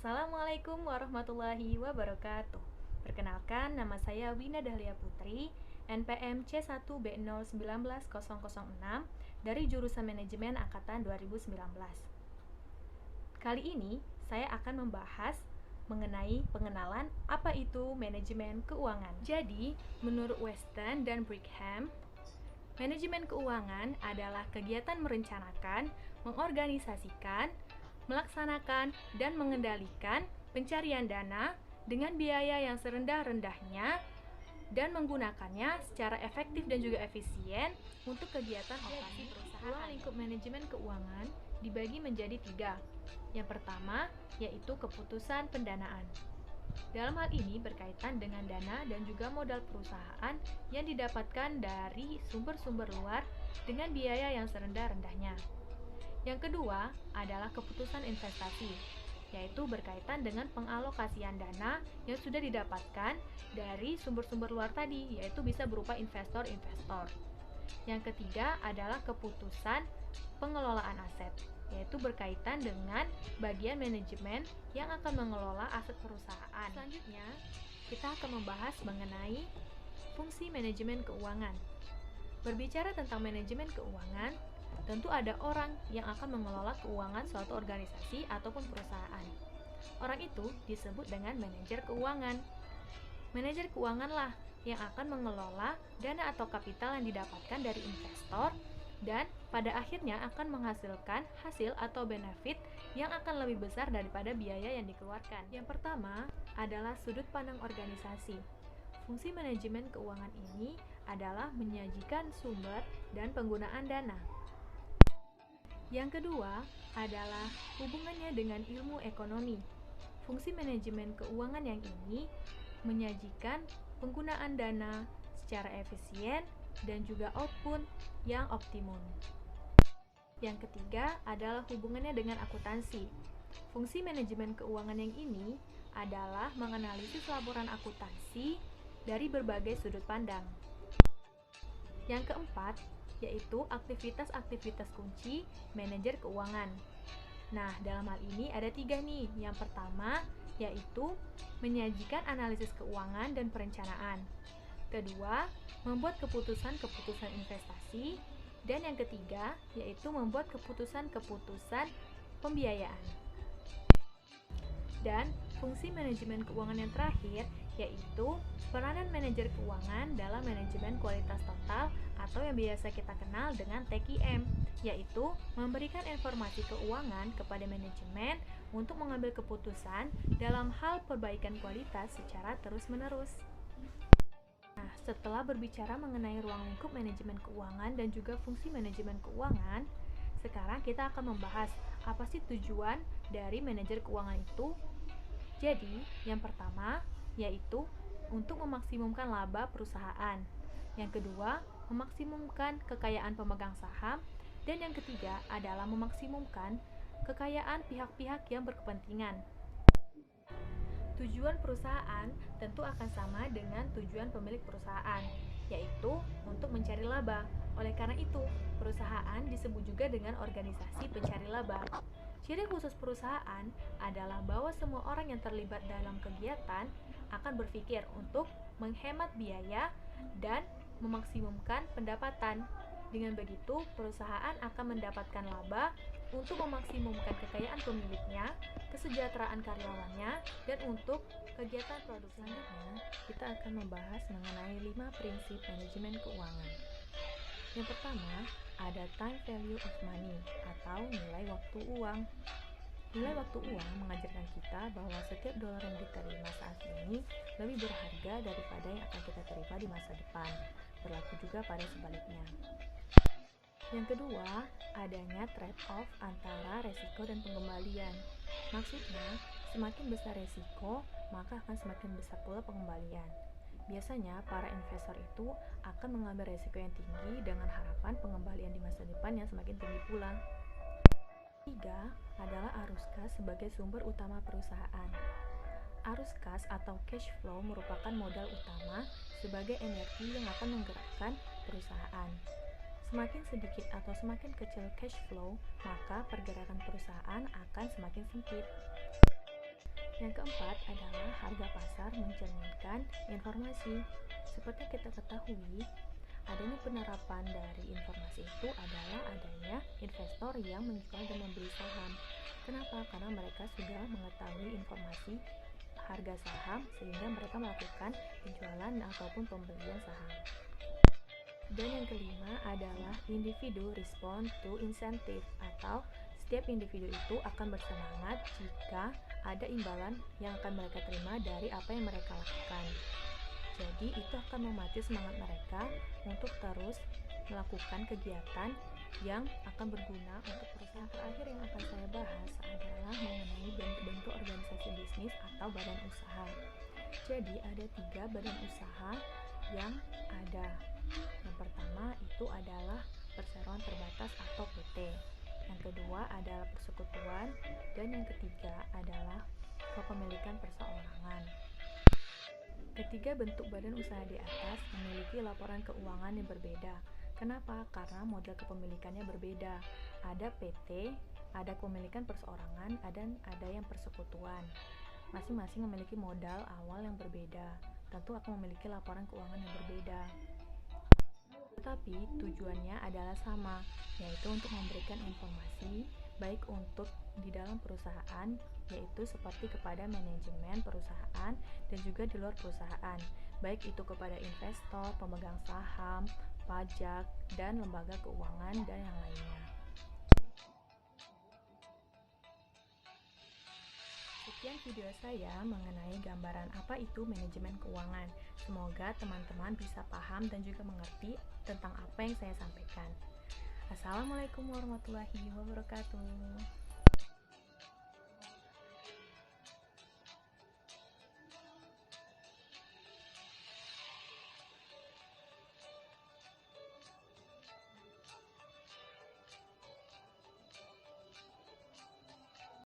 Assalamualaikum warahmatullahi wabarakatuh. Perkenalkan, nama saya Wina Dahlia Putri, NPM C1B019006 dari jurusan Manajemen Angkatan 2019. Kali ini, saya akan membahas mengenai pengenalan apa itu manajemen keuangan. Jadi, menurut Weston dan Brigham, manajemen keuangan adalah kegiatan merencanakan, mengorganisasikan, melaksanakan, dan mengendalikan pencarian dana dengan biaya yang serendah-rendahnya dan menggunakannya secara efektif dan juga efisien untuk kegiatan operasi perusahaan. Ruang lingkup manajemen keuangan dibagi menjadi 3. Yang pertama, yaitu keputusan pendanaan. Dalam hal ini berkaitan dengan dana dan juga modal perusahaan yang didapatkan dari sumber-sumber luar dengan biaya yang serendah-rendahnya. Yang kedua adalah keputusan investasi, yaitu berkaitan dengan pengalokasian dana yang sudah didapatkan dari sumber-sumber luar tadi, yaitu bisa berupa investor-investor. Yang ketiga adalah keputusan pengelolaan aset, yaitu berkaitan dengan bagian manajemen yang akan mengelola aset perusahaan. Selanjutnya, kita akan membahas mengenai fungsi manajemen keuangan. Berbicara tentang manajemen keuangan, tentu ada orang yang akan mengelola keuangan suatu organisasi ataupun perusahaan. Orang itu disebut dengan manajer keuangan. Manajer keuanganlah yang akan mengelola dana atau kapital yang didapatkan dari investor dan pada akhirnya akan menghasilkan hasil atau benefit yang akan lebih besar daripada biaya yang dikeluarkan. Yang pertama adalah sudut pandang organisasi. Fungsi manajemen keuangan ini adalah menyajikan sumber dan penggunaan dana. Yang kedua adalah hubungannya dengan ilmu ekonomi. Fungsi manajemen keuangan yang ini menyajikan penggunaan dana secara efisien dan juga output yang optimum. Yang ketiga adalah hubungannya dengan akuntansi. Fungsi manajemen keuangan yang ini adalah menganalisis laporan akuntansi dari berbagai sudut pandang. Yang keempat yaitu aktivitas-aktivitas kunci manajer keuangan. Nah, dalam hal ini ada 3 nih. Yang pertama yaitu menyajikan analisis keuangan dan perencanaan. Kedua, membuat keputusan-keputusan investasi. Dan yang ketiga yaitu membuat keputusan-keputusan pembiayaan. Dan fungsi manajemen keuangan yang terakhir yaitu peranan manajer keuangan dalam manajemen kualitas total atau yang biasa kita kenal dengan TQM, yaitu memberikan informasi keuangan kepada manajemen untuk mengambil keputusan dalam hal perbaikan kualitas secara terus-menerus. Nah, setelah berbicara mengenai ruang lingkup manajemen keuangan dan juga fungsi manajemen keuangan, sekarang kita akan membahas apa sih tujuan dari manajer keuangan itu. Jadi, yang pertama yaitu untuk memaksimumkan laba perusahaan. Yang kedua, memaksimumkan kekayaan pemegang saham. Dan yang ketiga adalah memaksimumkan kekayaan pihak-pihak yang berkepentingan. Tujuan perusahaan tentu akan sama dengan tujuan pemilik perusahaan, yaitu untuk mencari laba. Oleh karena itu, perusahaan disebut juga dengan organisasi pencari laba. Ciri khusus perusahaan adalah bahwa semua orang yang terlibat dalam kegiatan akan berpikir untuk menghemat biaya dan memaksimumkan pendapatan. Dengan begitu, perusahaan akan mendapatkan laba untuk memaksimumkan kekayaan pemiliknya, kesejahteraan karyawannya, dan untuk kegiatan produksi. Selanjutnya, kita akan membahas mengenai 5 prinsip manajemen keuangan. Yang pertama, ada time value of money atau nilai waktu uang. Nilai waktu uang mengajarkan kita bahwa setiap dolar yang diterima saat ini lebih berharga daripada yang akan kita terima di masa depan. Berlaku juga pada sebaliknya. Yang kedua, adanya trade-off antara resiko dan pengembalian. Maksudnya, semakin besar resiko, maka akan semakin besar pula pengembalian. Biasanya, para investor itu akan mengambil resiko yang tinggi dengan harapan pengembalian di masa depan yang semakin tinggi pula. Ketiga adalah arus kas sebagai sumber utama perusahaan. Arus kas atau cash flow merupakan modal utama sebagai energi yang akan menggerakkan perusahaan. Semakin sedikit atau semakin kecil cash flow, maka pergerakan perusahaan akan semakin sempit. Yang keempat adalah harga pasar mencerminkan informasi. Seperti kita ketahui, adanya penerapan dari informasi itu adalah adanya investor yang menjual dan membeli saham. Kenapa? Karena mereka sudah mengetahui informasi harga saham sehingga mereka melakukan penjualan ataupun pembelian saham. Dan yang kelima adalah individu respond to incentive, atau setiap individu itu akan bersemangat jika ada imbalan yang akan mereka terima dari apa yang mereka lakukan. Jadi itu akan memacu semangat mereka untuk terus melakukan kegiatan yang akan berguna untuk perusahaan. Terakhir yang akan saya bahas adalah mengenai bentuk-bentuk organisasi bisnis atau badan usaha. Jadi ada 3 badan usaha yang ada. Yang pertama itu adalah perseroan terbatas atau PT. Yang kedua adalah persekutuan, dan yang ketiga adalah kepemilikan perseorangan. Ketiga bentuk badan usaha di atas memiliki laporan keuangan yang berbeda. Kenapa? Karena model kepemilikannya berbeda. Ada PT, ada kepemilikan perseorangan, dan ada yang persekutuan. Masing-masing memiliki modal awal yang berbeda. Tentu akan memiliki laporan keuangan yang berbeda. Tetapi tujuannya adalah sama, yaitu untuk memberikan informasi baik untuk di dalam perusahaan, yaitu seperti kepada manajemen perusahaan dan juga di luar perusahaan, baik itu kepada investor, pemegang saham, pajak, dan lembaga keuangan dan yang lainnya. Sekian video saya mengenai gambaran apa itu manajemen keuangan. Semoga teman-teman bisa paham dan juga mengerti tentang apa yang saya sampaikan. Assalamualaikum warahmatullahi wabarakatuh.